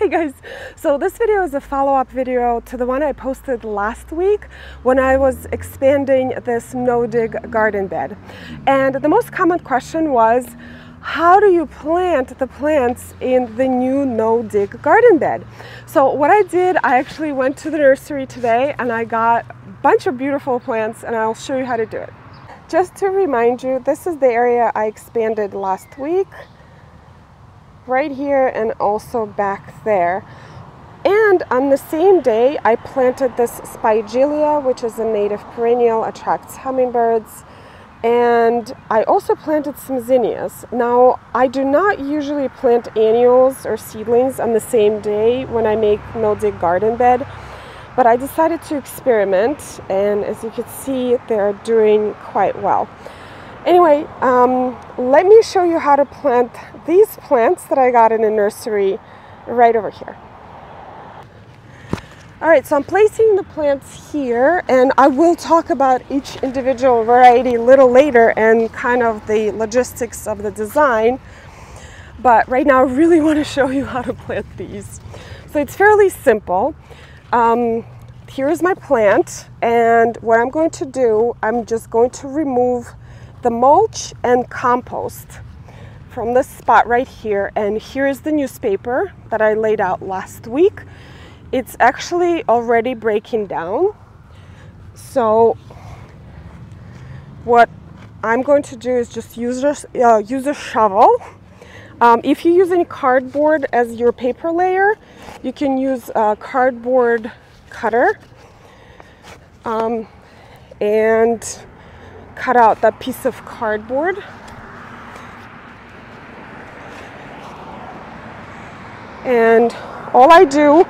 Hey guys, so this video is a follow-up video to the one I posted last week when I was expanding this no-dig garden bed. And the most common question was, how do you plant the plants in the new no-dig garden bed? So what I did, I actually went to the nursery today and I got a bunch of beautiful plants, and I'll show you how to do it. Just to remind you, this is the area I expanded last week. Right here and also back there. And on the same day I planted this Spigelia, which is a native perennial, attracts hummingbirds, and I also planted some zinnias. Now I do not usually plant annuals or seedlings on the same day when I make no-dig garden bed, but I decided to experiment, and as you can see, they're doing quite well. Anyway, let me show you how to plant these plants that I got in a nursery right over here. Alright, so I'm placing the plants here, and I will talk about each individual variety a little later and kind of the logistics of the design. But right now I really want to show you how to plant these. So it's fairly simple. Here is my plant, and what I'm going to do, I'm just going to remove the mulch and compost from this spot right here. And here is the newspaper that I laid out last week. It's actually already breaking down. So what I'm going to do is just use a shovel. If you're using cardboard as your paper layer, you can use a cardboard cutter and cut out that piece of cardboard. And all I do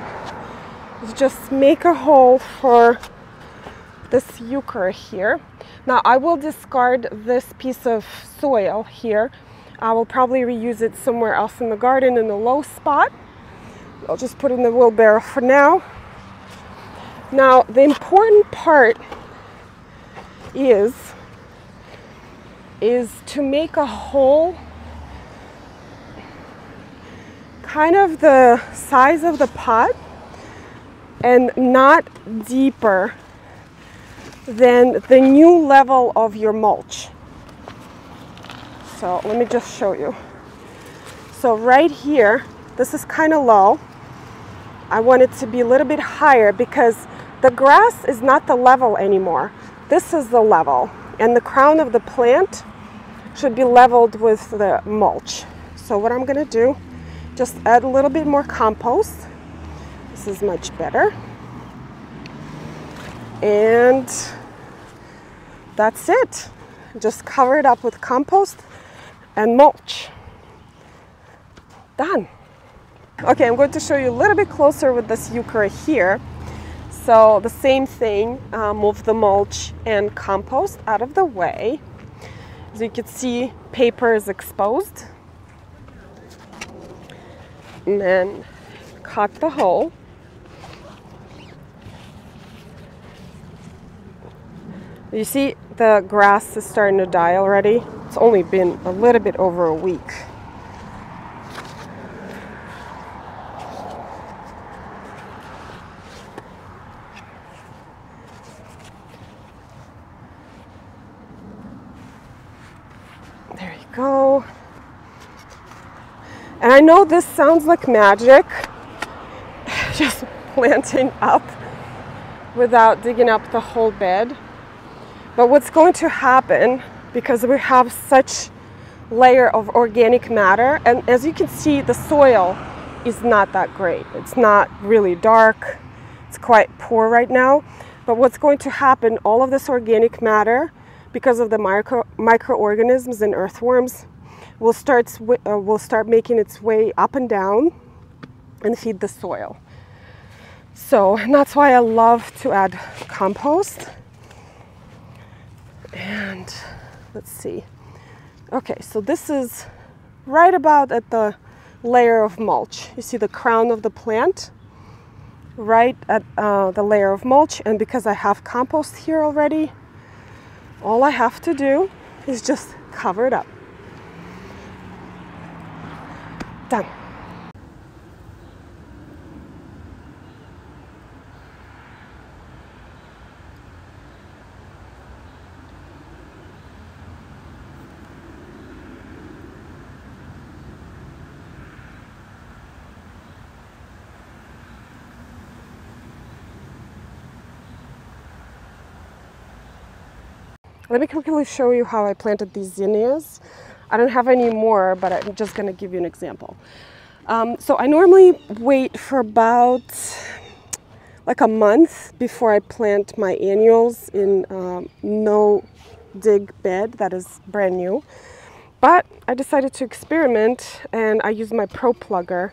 is just make a hole for this Heuchera here. Now I will discard this piece of soil here. I will probably reuse it somewhere else in the garden in a low spot. I'll just put it in the wheelbarrow for now. Now the important part is to make a hole kind of the size of the pot and not deeper than the new level of your mulch. So let me just show you. So right here, this is kind of low. I want it to be a little bit higher because the grass is not the level anymore. This is the level, and the crown of the plant should be leveled with the mulch. So what I'm going to do, just add a little bit more compost. This is much better. And that's it. Just cover it up with compost and mulch. Done. Okay, I'm going to show you a little bit closer with this Heuchera here. So the same thing, move the mulch and compost out of the way. As you can see, paper is exposed. And then cut the hole. You see the grass is starting to die already. It's only been a little bit over a week. There you go. And I know this sounds like magic, just planting up without digging up the whole bed. But what's going to happen, because we have such layer of organic matter, and as you can see, the soil is not that great. It's not really dark. It's quite poor right now. But what's going to happen, all of this organic matter, because of the microorganisms and earthworms, will start making its way up and down and feed the soil. So, and that's why I love to add compost. And let's see. Okay, so this is right about at the layer of mulch. You see the crown of the plant right at the layer of mulch, and because I have compost here already, all I have to do is just cover it up. Done. Let me quickly show you how I planted these zinnias. I don't have any more, but I'm just going to give you an example. So I normally wait for about like a month before I plant my annuals in no dig bed that is brand new. But I decided to experiment, and I used my Pro Plugger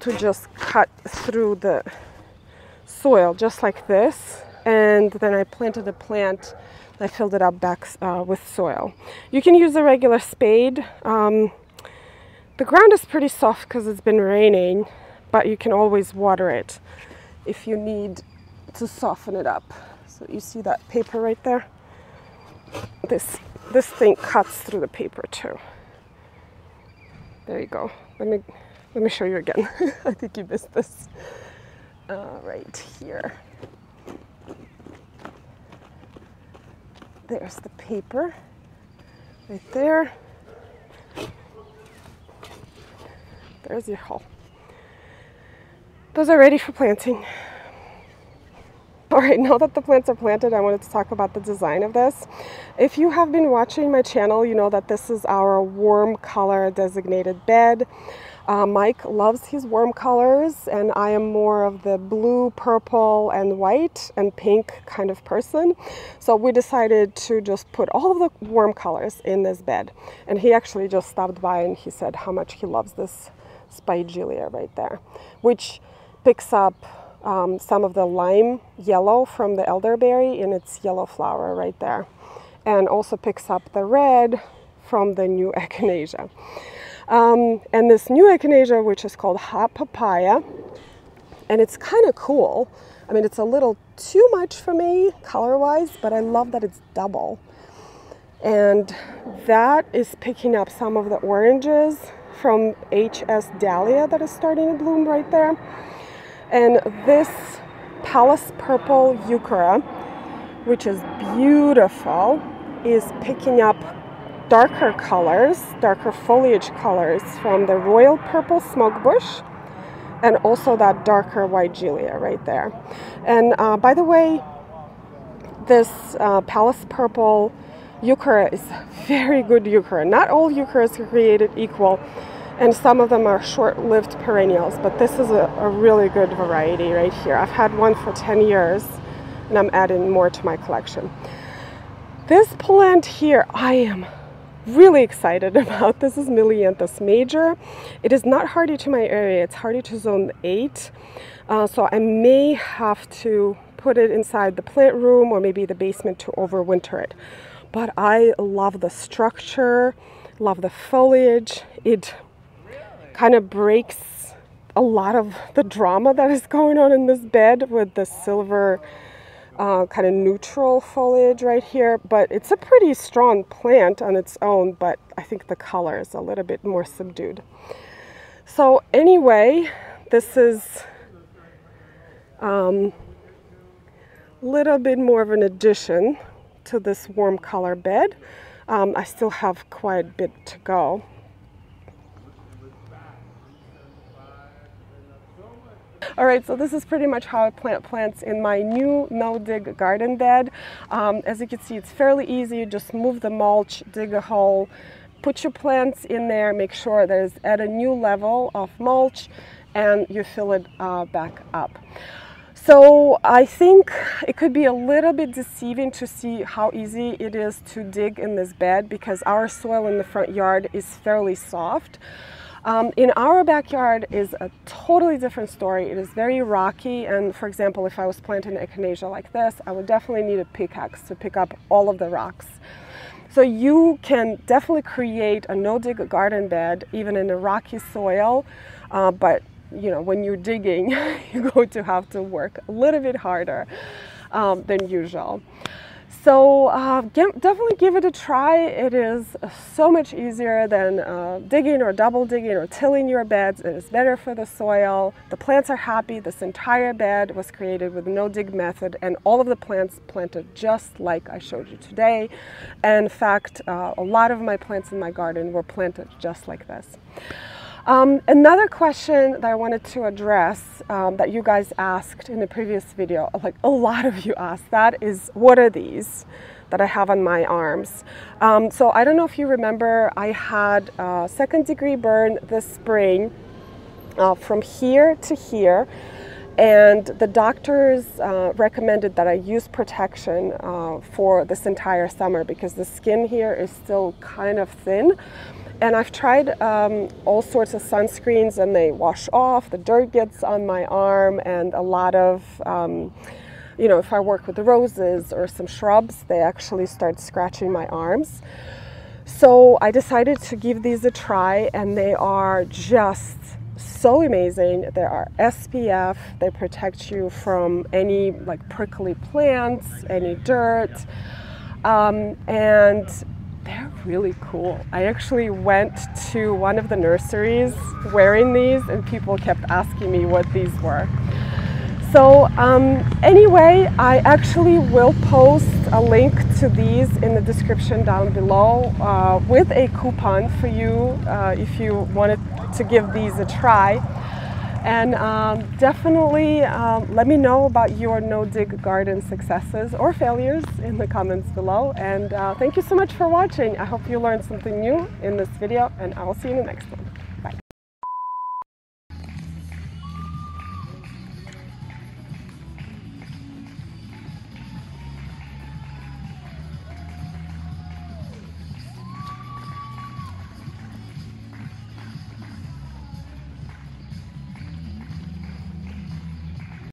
to just cut through the soil just like this, and then I planted a plant. I filled it up back with soil. You can use a regular spade. The ground is pretty soft because it's been raining, but you can always water it if you need to soften it up. So you see that paper right there? This thing cuts through the paper too. There you go. Let me show you again. I think you missed this. Right here. There's the paper right there. There's your hole. Those are ready for planting. All right, now that the plants are planted, I wanted to talk about the design of this. If you have been watching my channel, you know that this is our warm color designated bed. Mike loves his warm colors, and I am more of the blue, purple, and white and pink kind of person. So we decided to just put all of the warm colors in this bed. And he actually just stopped by and he said how much he loves this Spigelia right there, which picks up some of the lime yellow from the elderberry in its yellow flower right there, and also picks up the red from the new Echinacea. And this new Echinacea, which is called Hot Papaya, and it's kind of cool. I mean, it's a little too much for me color-wise, but I love that it's double. And that is picking up some of the oranges from HS Dahlia that is starting to bloom right there. And this Palace Purple Heuchera, which is beautiful, is picking up darker colors, darker foliage colors from the Royal Purple Smokebush, and also that darker white Yuliya right there. And by the way, this Palace Purple Heuchera is very good Heuchera. Not all Heucheras are created equal, and some of them are short-lived perennials, but this is a really good variety right here. I've had one for 10 years, and I'm adding more to my collection. This plant here, I am really excited about. This is Melianthus major. It is not hardy to my area. It's hardy to zone 8. So I may have to put it inside the plant room or maybe the basement to overwinter it. But I love the structure, love the foliage. It kind of breaks a lot of the drama that is going on in this bed with the silver kind of neutral foliage right here. But it's a pretty strong plant on its own, but I think the color is a little bit more subdued. So anyway, this is a little bit more of an addition to this warm color bed. I still have quite a bit to go. All right, so this is pretty much how I plant plants in my new no-dig garden bed. As you can see, it's fairly easy. You just move the mulch, dig a hole, put your plants in there, make sure that it's at a new level of mulch, and you fill it back up. So I think it could be a little bit deceiving to see how easy it is to dig in this bed because our soil in the front yard is fairly soft. In our backyard is a totally different story. It is very rocky, and for example, if I was planting echinacea like this, I would definitely need a pickaxe to pick up all of the rocks. So you can definitely create a no-dig garden bed even in a rocky soil, but you know, when you're digging, you're going to have to work a little bit harder than usual. So definitely give it a try. It is so much easier than digging or double digging or tilling your beds. It is better for the soil. The plants are happy. This entire bed was created with the no-dig method, and all of the plants planted just like I showed you today. And in fact, a lot of my plants in my garden were planted just like this. Another question that I wanted to address that you guys asked in the previous video, like a lot of you asked, that is, what are these? that I have on my arms. So I don't know if you remember, I had a second-degree burn this spring from here to here, and the doctors recommended that I use protection for this entire summer because the skin here is still kind of thin. And I've tried all sorts of sunscreens and they wash off, the dirt gets on my arm, and a lot of, you know, if I work with the roses or some shrubs, they actually start scratching my arms. So I decided to give these a try, and they are just so amazing. They are SPF, they protect you from any like prickly plants, any dirt, and they're really cool. I actually went to one of the nurseries wearing these, and people kept asking me what these were. So anyway, I actually will post a link to these in the description down below with a coupon for you if you wanted to give these a try. And definitely let me know about your no-dig garden successes or failures in the comments below. And thank you so much for watching. I hope you learned something new in this video, and I will see you in the next one.